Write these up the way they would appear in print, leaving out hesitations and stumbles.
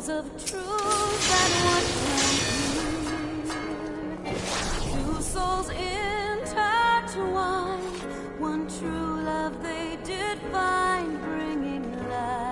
echoes of truth that once were here. Two souls intertwined, one true love they did find, bringing life.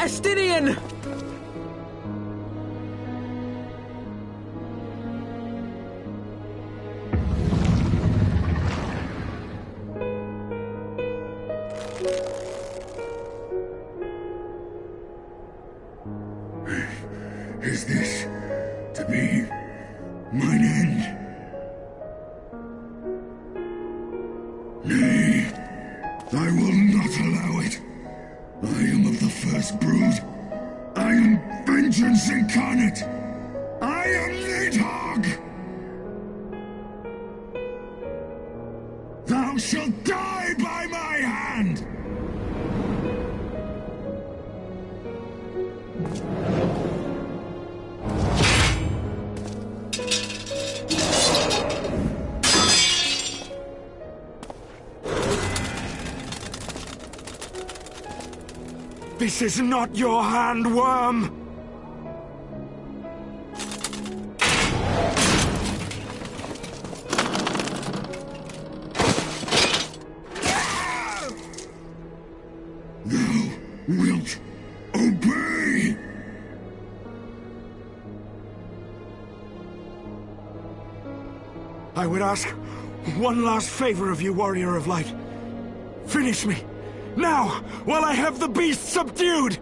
Estinian! Is this to be mine end? Nay, I will not allow it. I am of the first brood. I am vengeance incarnate. I am Nidhogg! Thou shalt die by my hand! This is not your hand, worm! Thou wilt obey! I would ask one last favor of you, Warrior of Light. Finish me! Now, while I have the beast subdued!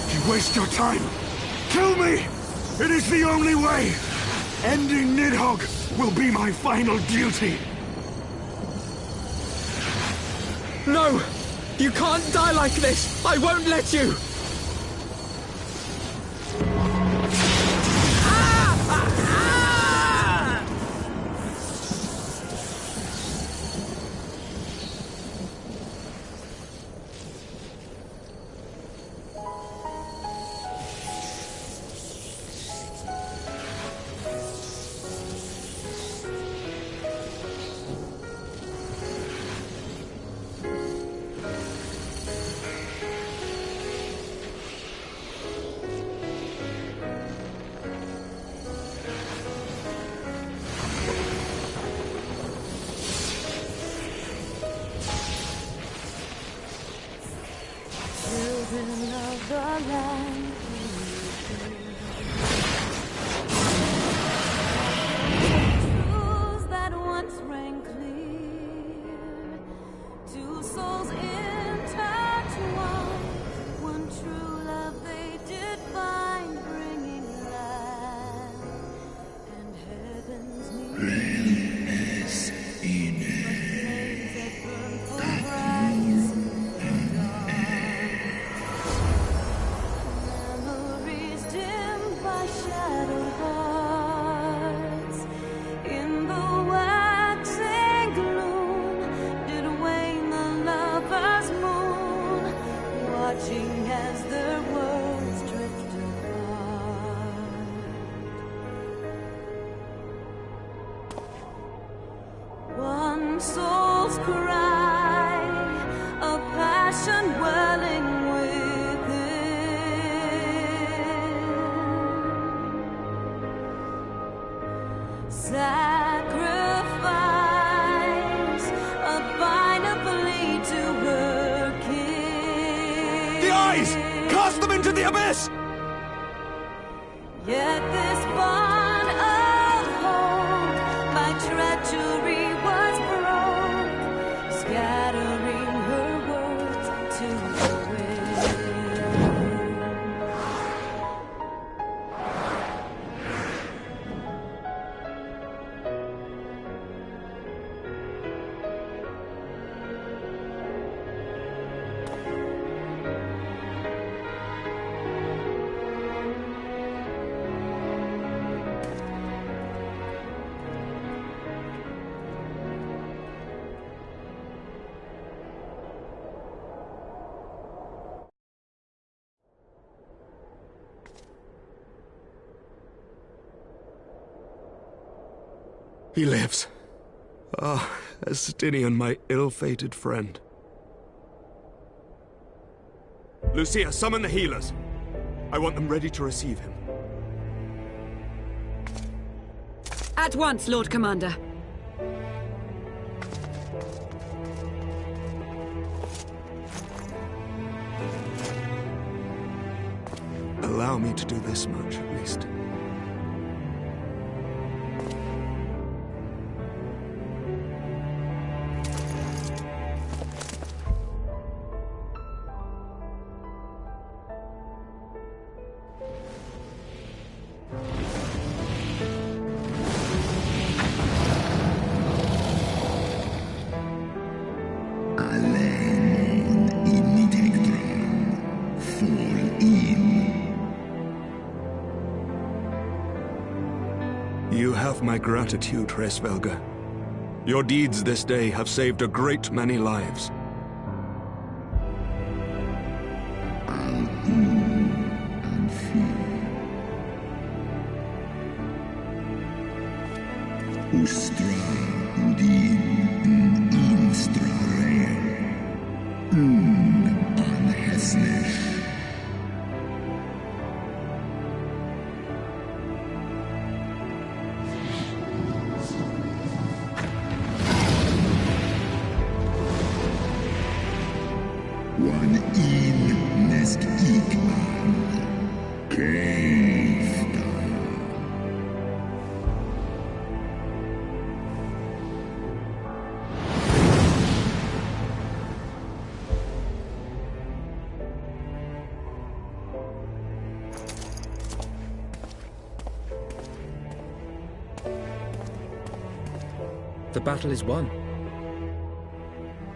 You waste your time! Kill me! It is the only way! Ending Nidhogg will be my final duty! No! You can't die like this! I won't let you! Children of the land, truths that once rang clear, two souls intertwined, one true love they did find, bringing light and heaven's news. In Flames that burn full bright and dark. Memories dimmed by shadowed hearts. In the waxing gloom did wane the lover's moon, watching as their worlds drift apart. One soul's cry, a passion welling within. Sacrifice, a final plea to her king. The eyes! Cast them into the abyss! Yet this bond of hope by treachery was broke, scattering her words to the wind. He lives. Ah, Estinian, my ill-fated friend. Lucia, summon the healers. I want them ready to receive him. At once, Lord Commander. Allow me to do this much, at least. You have my gratitude, Hraesvelga. Your deeds this day have saved a great many lives. The battle is won.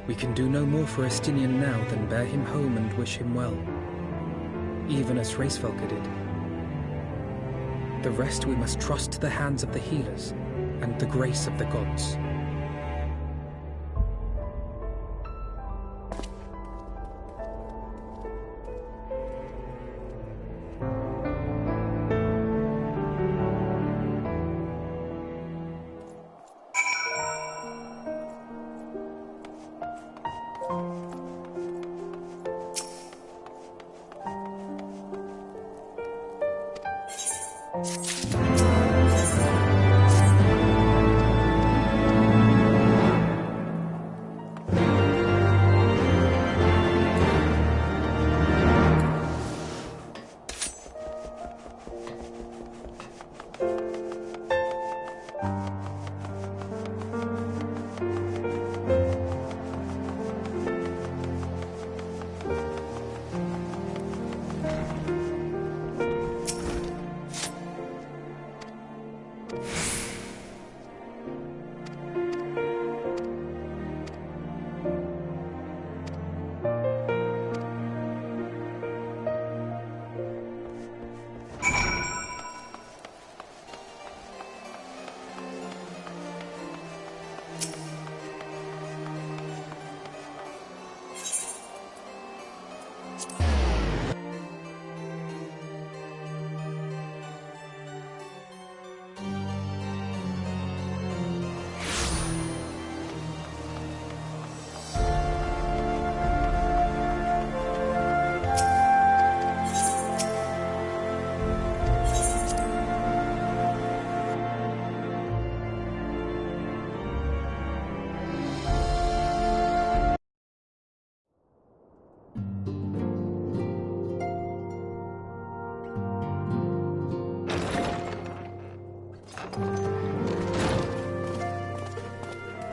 We can do no more for Estinian now than bear him home and wish him well, even as Hraesvelga did. The rest we must trust to the hands of the healers and the grace of the gods.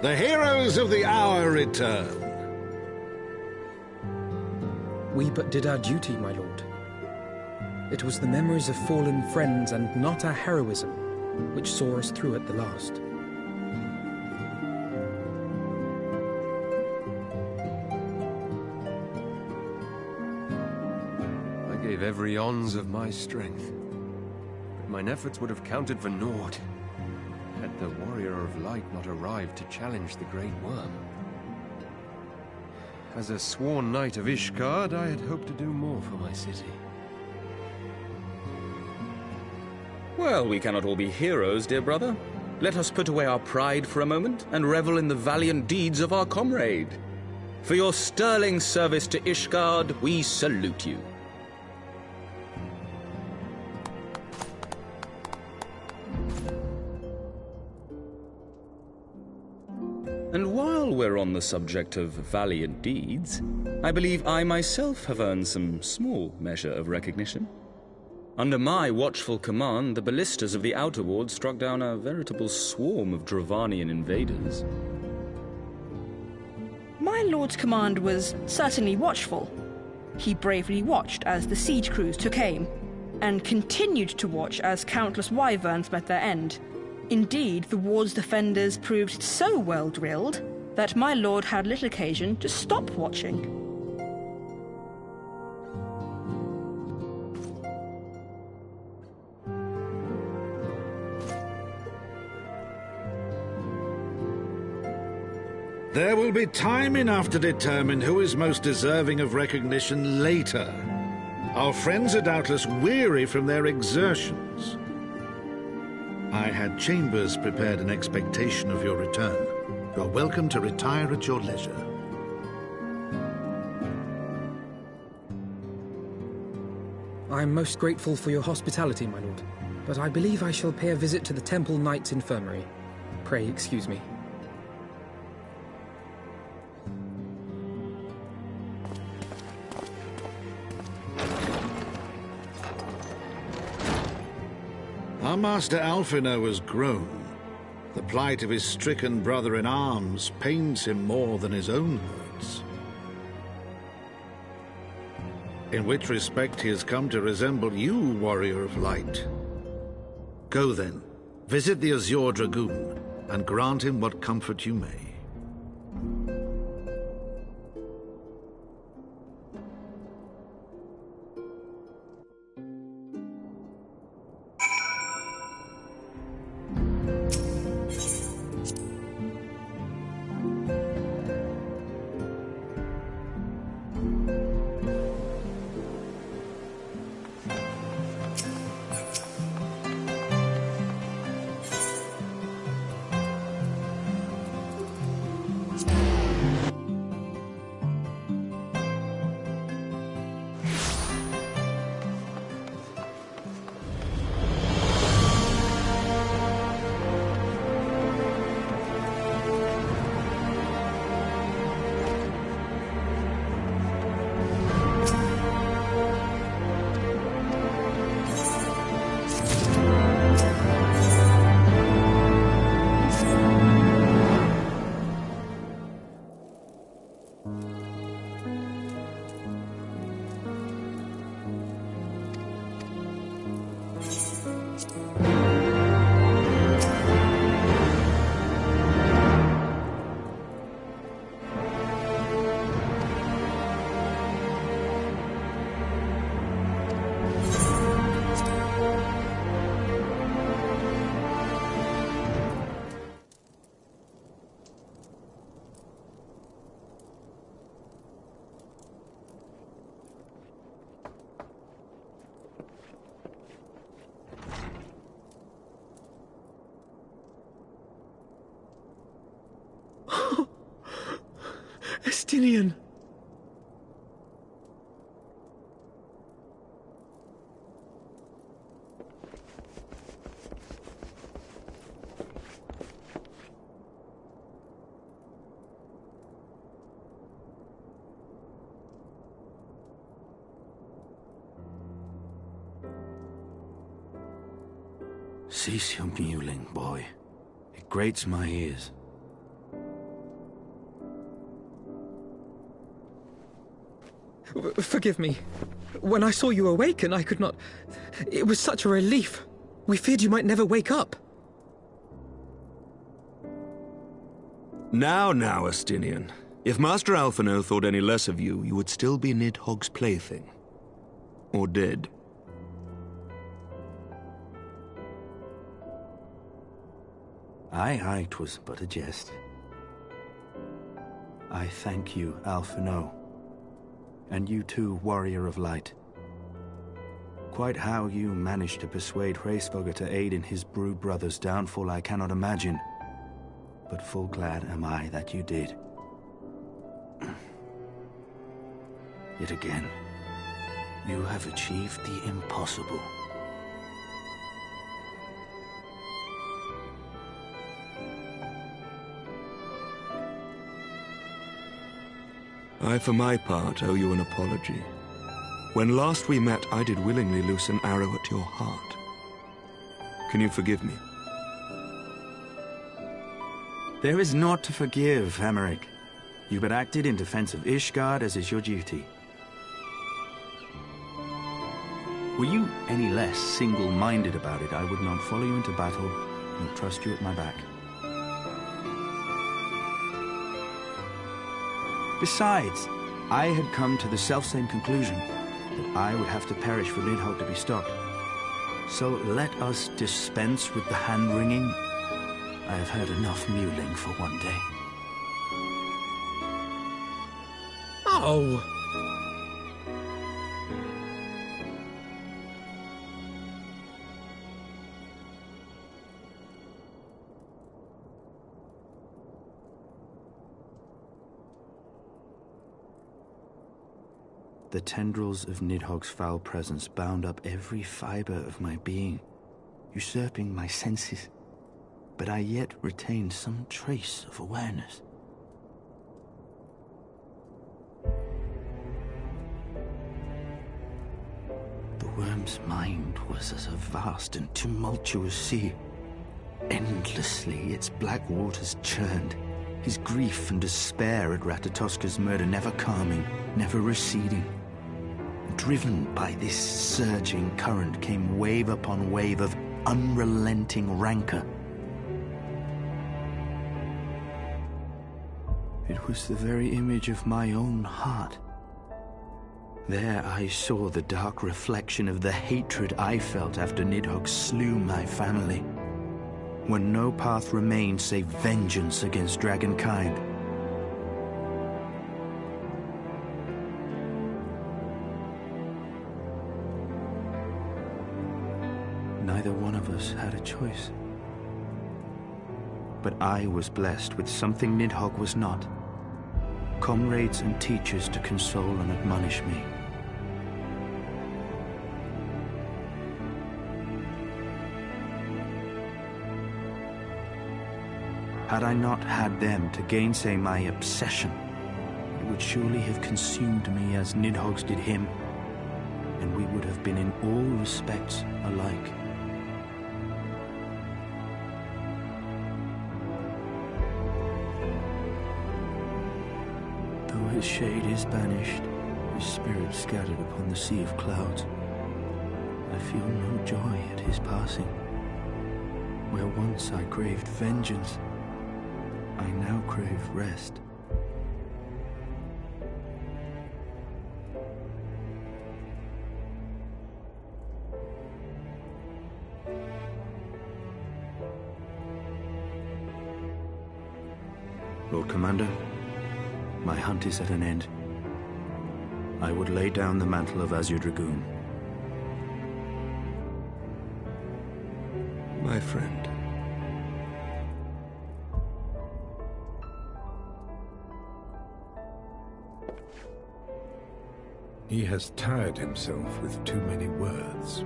The heroes of the hour return. We but did our duty, my lord. It was the memories of fallen friends and not our heroism which saw us through at the last. I gave every ounce of my strength, but mine efforts would have counted for naught had the Warrior of Light not arrived to challenge the Great Worm. As a sworn knight of Ishgard, I had hoped to do more for my city. Well, we cannot all be heroes, dear brother. let us put away our pride for a moment and revel in the valiant deeds of our comrade. For your sterling service to Ishgard, we salute you. And while we're on the subject of valiant deeds, I believe I myself have earned some small measure of recognition. Under my watchful command, the ballistas of the Outer Ward struck down a veritable swarm of Dravanian invaders. My lord's command was certainly watchful. He bravely watched as the siege crews took aim, and continued to watch as countless wyverns met their end. Indeed, the ward's defenders proved so well drilled that my lord had little occasion to stop watching. There will be time enough to determine who is most deserving of recognition later. Our friends are doubtless weary from their exertions. I had chambers prepared in expectation of your return. You are welcome to retire at your leisure. I am most grateful for your hospitality, my lord, but I believe I shall pay a visit to the Temple Knight's Infirmary. Pray excuse me. Our master Alphino has grown. The plight of his stricken brother-in-arms pains him more than his own hurts. In which respect he has come to resemble you, warrior of light. Go then, visit the Azure Dragoon, and grant him what comfort you may. Estinian! Cease your mewling, boy. It grates my ears. Forgive me. When I saw you awaken, I could not... It was such a relief. We feared you might never wake up. Now, Estinian. If Master Alphino thought any less of you, you would still be Nidhogg's plaything. Or dead. Aye, 'twas but a jest. I thank you, Alphino. And you too, warrior of light. Quite how you managed to persuade Hraesvelgr to aid in his brood brother's downfall I cannot imagine. But full glad am I that you did. Yet again, you have achieved the impossible. I, for my part, owe you an apology. When last we met, I did willingly loose an arrow at your heart. Can you forgive me? There is naught to forgive, Hameric. You but acted in defense of Ishgard as is your duty. Were you any less single-minded about it, I would not follow you into battle, nor trust you at my back. Besides, I had come to the selfsame conclusion, that I would have to perish for Nidhogg to be stopped. So let us dispense with the hand-wringing. I have heard enough mewling for one day. Oh! The tendrils of Nidhogg's foul presence bound up every fiber of my being, usurping my senses, but I yet retained some trace of awareness. The worm's mind was as a vast and tumultuous sea. Endlessly its black waters churned, his grief and despair at Ratatoska's murder never calming, never receding. Driven by this surging current came wave upon wave of unrelenting rancor. It was the very image of my own heart. There I saw the dark reflection of the hatred I felt after Nidhogg slew my family, when no path remained save vengeance against dragonkind. Neither one of us had a choice. But I was blessed with something Nidhogg was not. Comrades and teachers to console and admonish me. Had I not had them to gainsay my obsession, it would surely have consumed me as Nidhogg's did him, and we would have been in all respects alike. His shade is banished, his spirit scattered upon the sea of clouds. I feel no joy at his passing. Where once I craved vengeance, I now crave rest. Lord Commander, my hunt is at an end. I would lay down the mantle of Azure Dragoon. My friend. He has tired himself with too many words.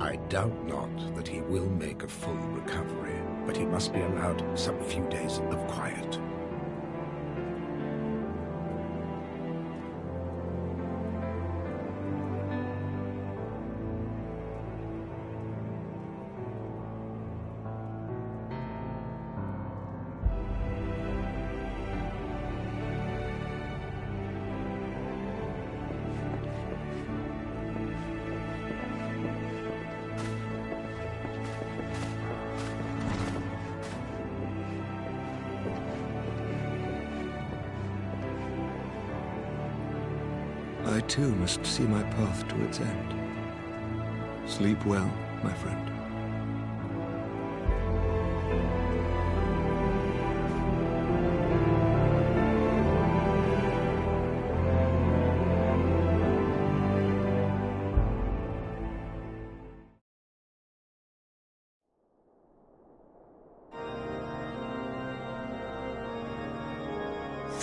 I doubt not that he will make a full recovery, but he must be allowed some few days of quiet. I too must see my path to its end. Sleep well, my friend.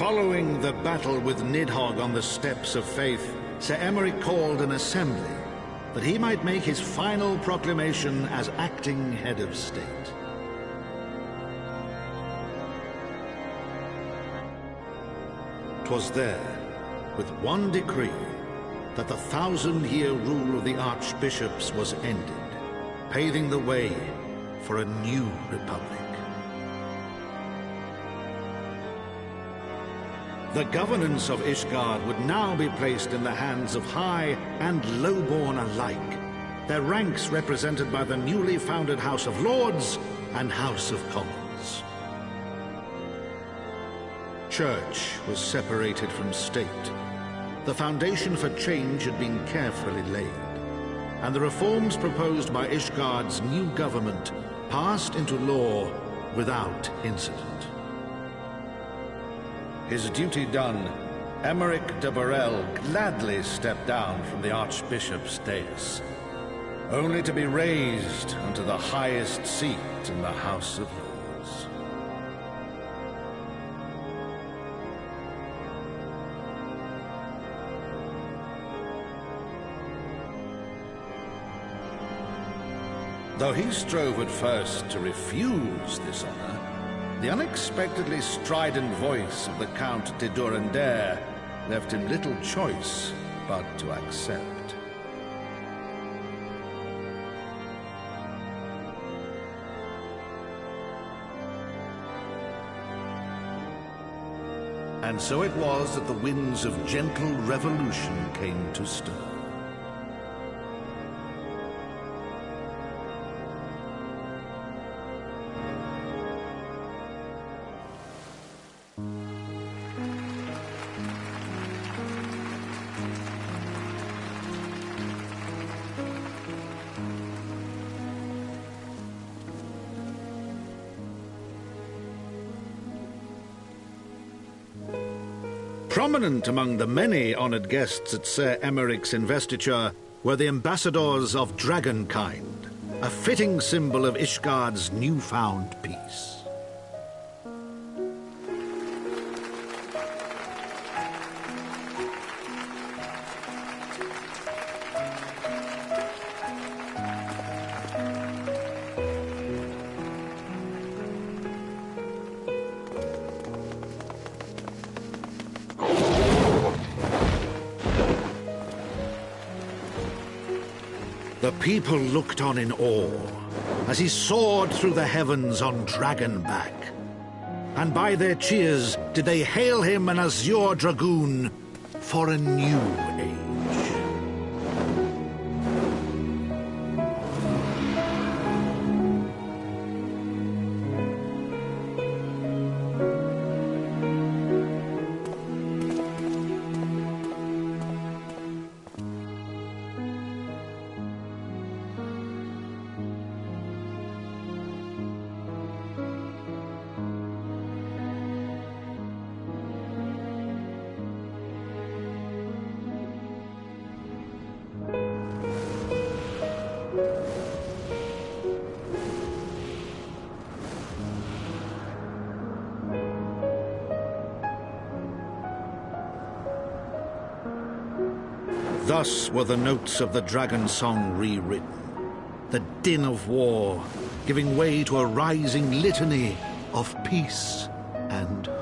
Following the battle with Nidhogg on the Steps of Faith, Sir Emeric called an assembly that he might make his final proclamation as acting head of state. "'Twas there, with one decree, that the 1,000-year rule of the archbishops was ended, paving the way for a new republic. The governance of Ishgard would now be placed in the hands of high and lowborn alike, their ranks represented by the newly founded House of Lords and House of Commons. Church was separated from state. The foundation for change had been carefully laid, and the reforms proposed by Ishgard's new government passed into law without incident. His duty done, Emeric de Burrell gladly stepped down from the Archbishop's dais, only to be raised unto the highest seat in the House of Lords. Though he strove at first to refuse this honor, the unexpectedly strident voice of the Count de Durandare left him little choice but to accept. And so it was that the winds of gentle revolution came to stir. Prominent among the many honored guests at Sir Emeric's investiture were the ambassadors of Dragonkind, a fitting symbol of Ishgard's newfound peace. The people looked on in awe as he soared through the heavens on Dragonback. And by their cheers did they hail him an azure dragoon for a new age. Thus were the notes of the dragon song rewritten, the din of war giving way to a rising litany of peace and hope.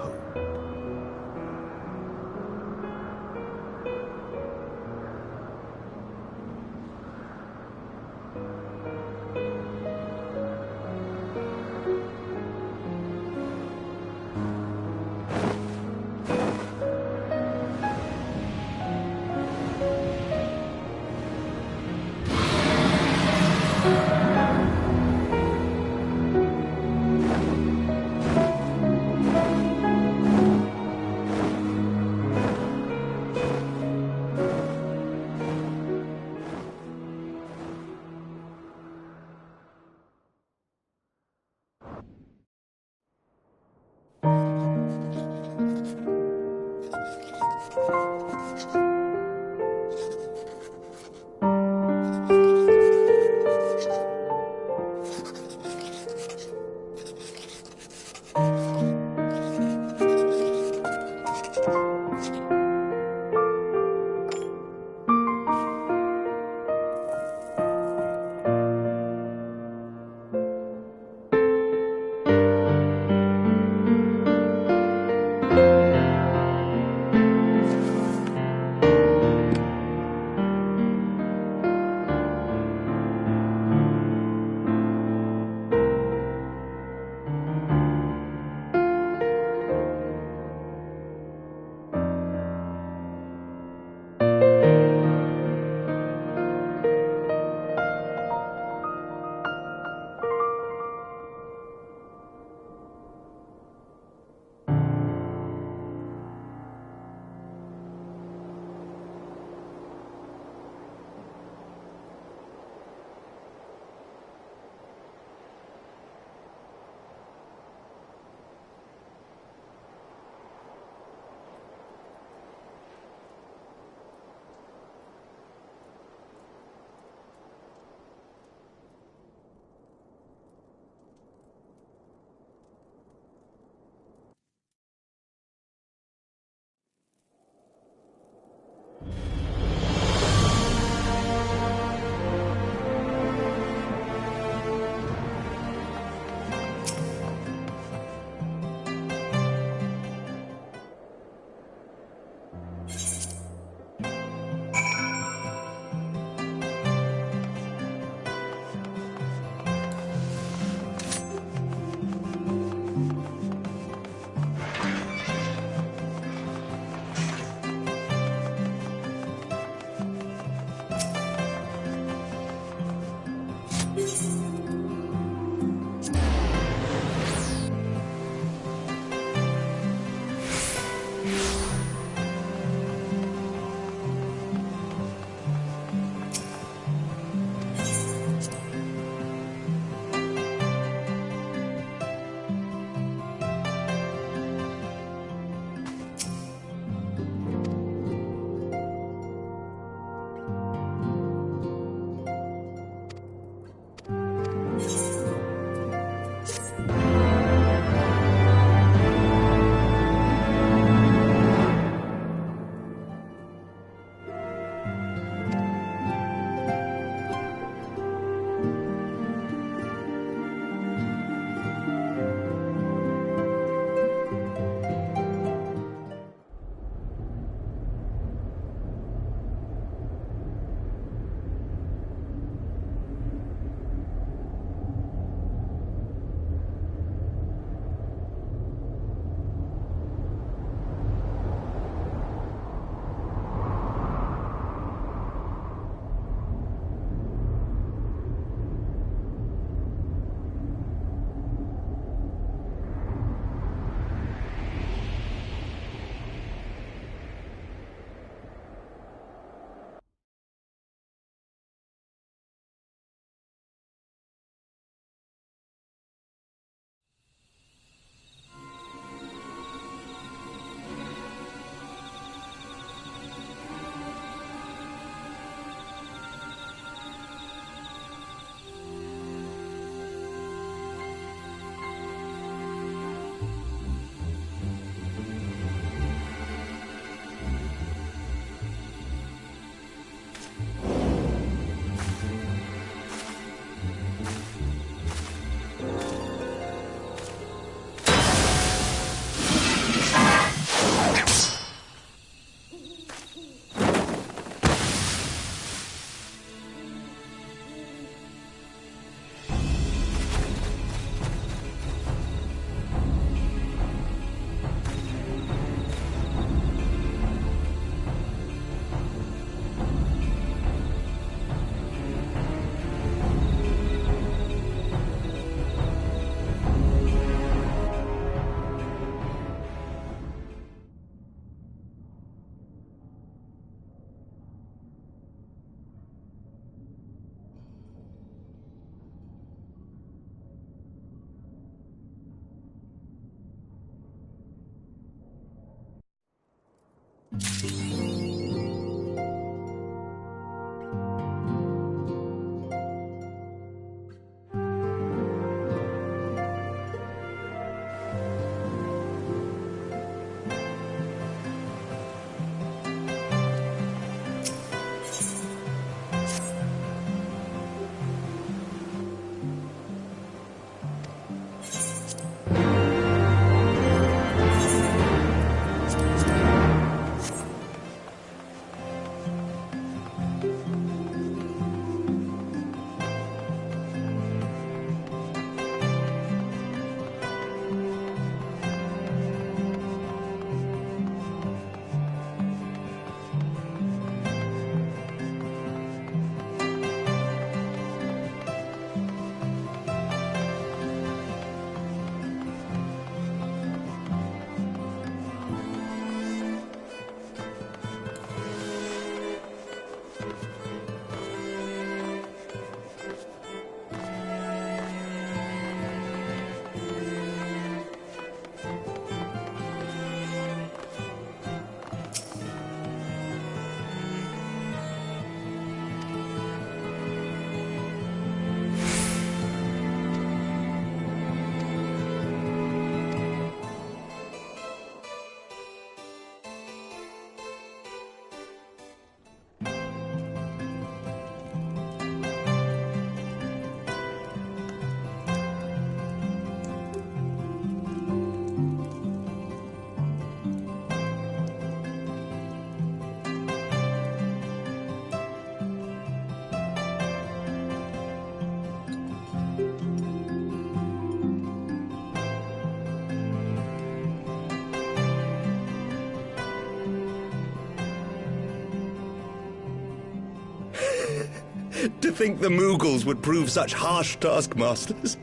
To think the Moogles would prove such harsh taskmasters.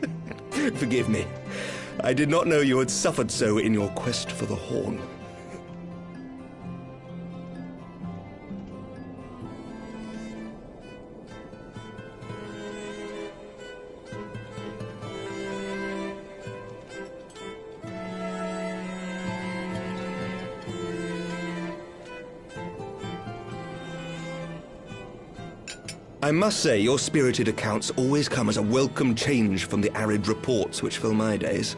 Forgive me. I did not know you had suffered so in your quest for the Horn. I must say, your spirited accounts always come as a welcome change from the arid reports which fill my days.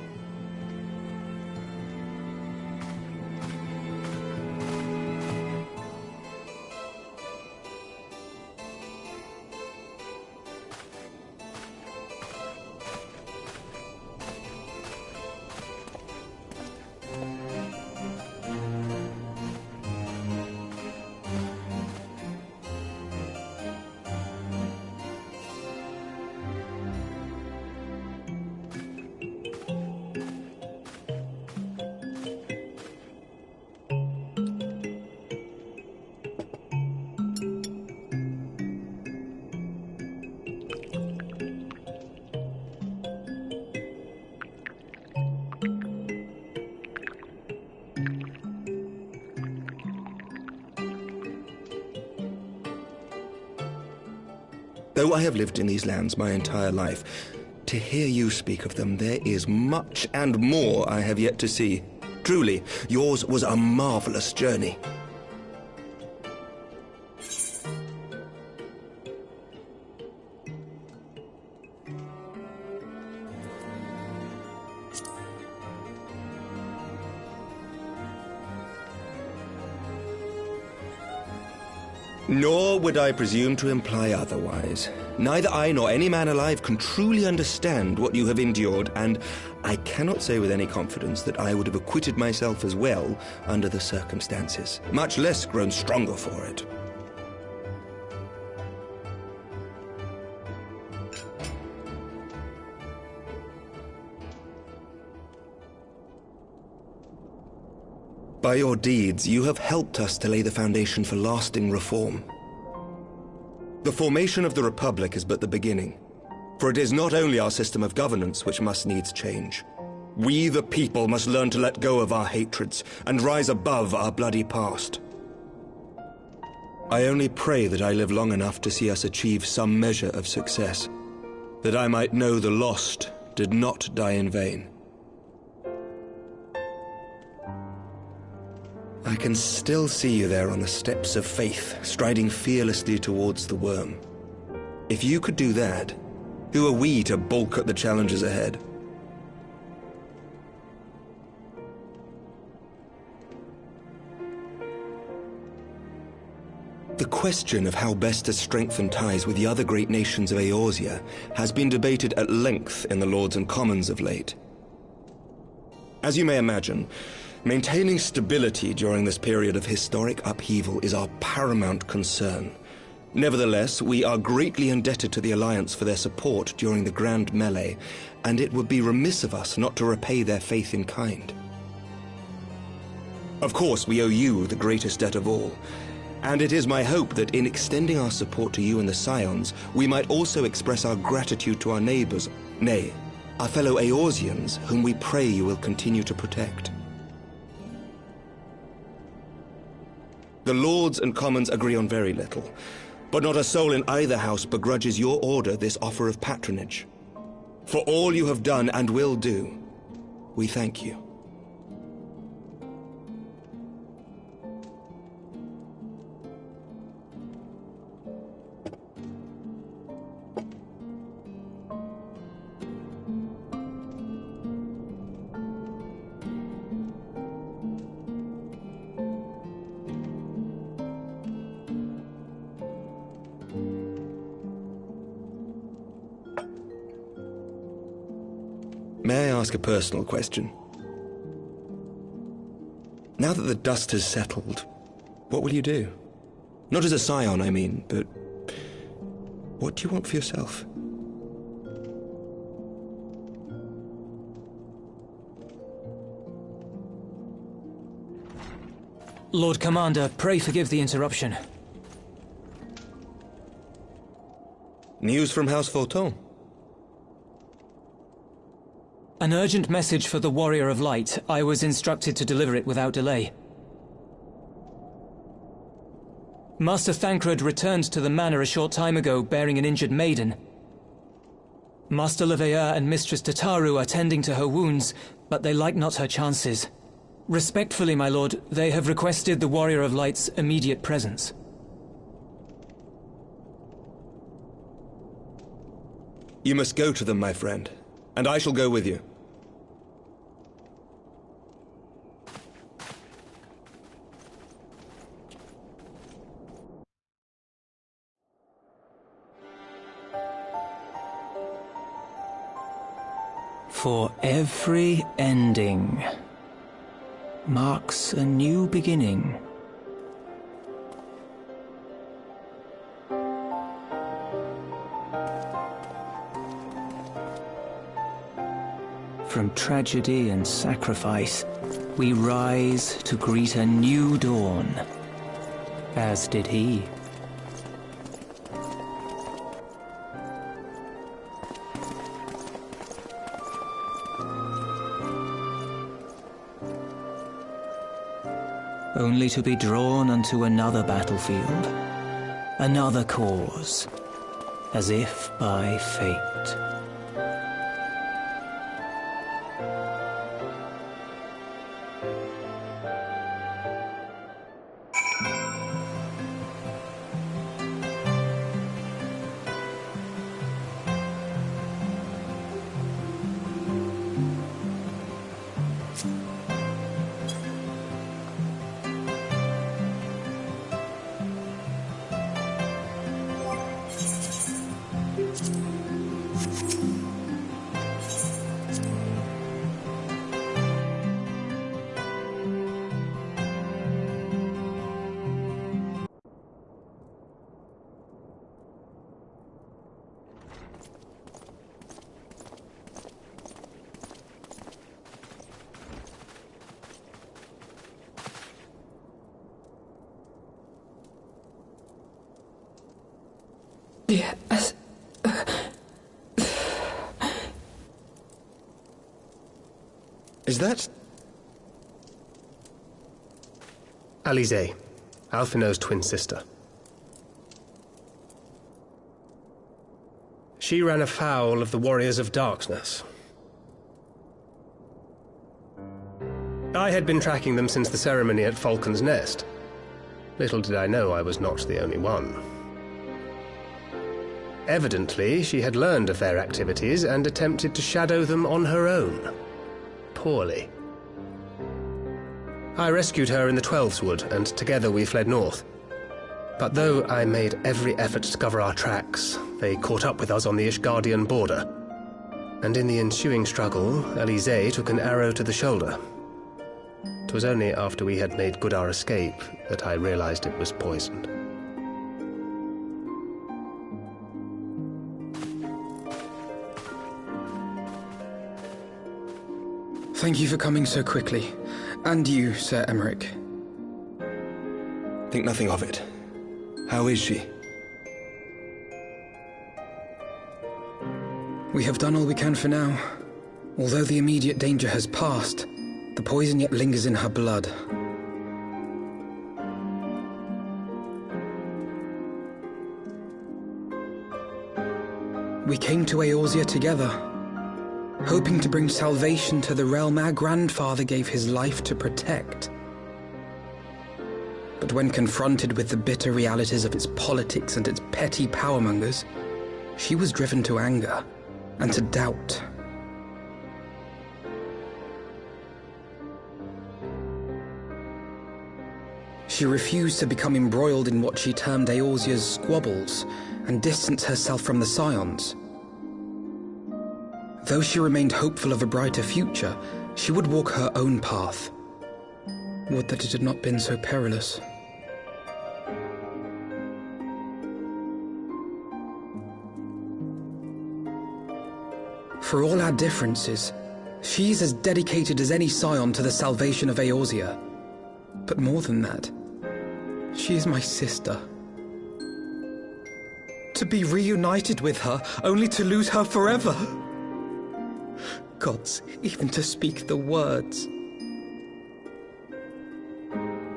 Though I have lived in these lands my entire life, to hear you speak of them, there is much and more I have yet to see. Truly, yours was a marvelous journey. Nor would I presume to imply otherwise. Neither I nor any man alive can truly understand what you have endured, and I cannot say with any confidence that I would have acquitted myself as well under the circumstances, much less grown stronger for it. By your deeds, you have helped us to lay the foundation for lasting reform. The formation of the Republic is but the beginning, for it is not only our system of governance which must needs change. We, the people, must learn to let go of our hatreds and rise above our bloody past. I only pray that I live long enough to see us achieve some measure of success, that I might know the lost did not die in vain. I can still see you there on the steps of faith, striding fearlessly towards the worm. If you could do that, who are we to balk at the challenges ahead? The question of how best to strengthen ties with the other great nations of Eorzea has been debated at length in the Lords and Commons of late. As you may imagine, maintaining stability during this period of historic upheaval is our paramount concern. Nevertheless, we are greatly indebted to the Alliance for their support during the Grand Melee, and it would be remiss of us not to repay their faith in kind. Of course, we owe you the greatest debt of all, and it is my hope that in extending our support to you and the Scions, we might also express our gratitude to our neighbors, nay, our fellow Eorzeans, whom we pray you will continue to protect. The Lords and Commons agree on very little, but not a soul in either house begrudges your order this offer of patronage. For all you have done and will do, we thank you. May I ask a personal question? Now that the dust has settled, what will you do? Not as a scion, I mean, but what do you want for yourself? Lord Commander, pray forgive the interruption. News from House Fulton? An urgent message for the Warrior of Light. I was instructed to deliver it without delay. Master Thancred returned to the manor a short time ago, bearing an injured maiden. Master Leveilleur and Mistress Tataru are tending to her wounds, but they like not her chances. Respectfully, my lord, they have requested the Warrior of Light's immediate presence. You must go to them, my friend, and I shall go with you. For every ending marks a new beginning. From tragedy and sacrifice, we rise to greet a new dawn, as did he. Only to be drawn unto another battlefield, another cause, as if by fate. Yes. Is that... Alize, Alphinaud's twin sister. She ran afoul of the Warriors of Darkness. I had been tracking them since the ceremony at Falcon's Nest. Little did I know I was not the only one. Evidently, she had learned of their activities and attempted to shadow them on her own. Poorly. I rescued her in the Twelveswood, and together we fled north. But though I made every effort to cover our tracks, they caught up with us on the Ishgardian border. And in the ensuing struggle, Elise took an arrow to the shoulder. It was only after we had made good our escape that I realized it was poisoned. Thank you for coming so quickly. And you, Sir Emmerich. Think nothing of it. How is she? We have done all we can for now. Although the immediate danger has passed, the poison yet lingers in her blood. We came to Eorzea together, hoping to bring salvation to the realm our grandfather gave his life to protect. But when confronted with the bitter realities of its politics and its petty powermongers, she was driven to anger and to doubt. She refused to become embroiled in what she termed Eorzea's squabbles and distance herself from the Scions. Though she remained hopeful of a brighter future, she would walk her own path. Would that it had not been so perilous. For all our differences, she's as dedicated as any Scion to the salvation of Eorzea. But more than that, she is my sister. To be reunited with her, only to lose her forever. Gods, even to speak the words.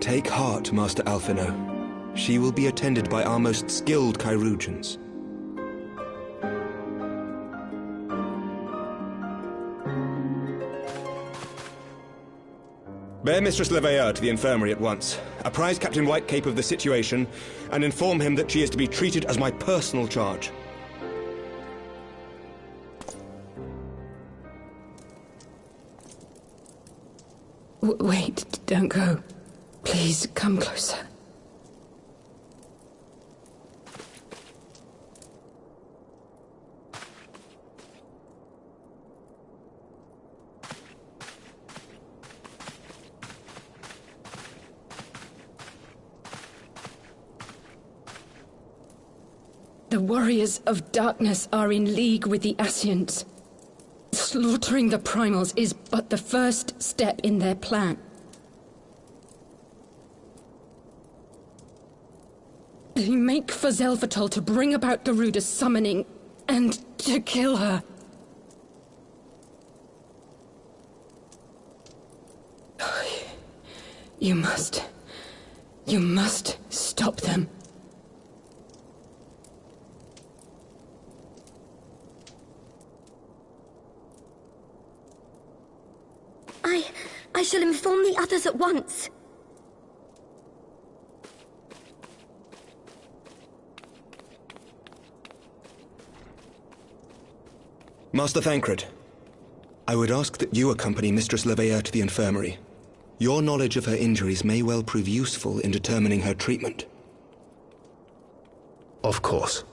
Take heart, Master Alphino. She will be attended by our most skilled chirurgeons. Bear Mistress Leveilleur to the infirmary at once. Apprise Captain Whitecape of the situation, and inform him that she is to be treated as my personal charge. Wait, don't go. Please, come closer. The warriors of darkness are in league with the Ascians. Slaughtering the primals is but the first step in their plan. They make for Zelvatol to bring about Garuda's summoning and to kill her. You must stop them. I shall inform the others at once. Master Thancred, I would ask that you accompany Mistress Leveilleur to the infirmary. Your knowledge of her injuries may well prove useful in determining her treatment. Of course.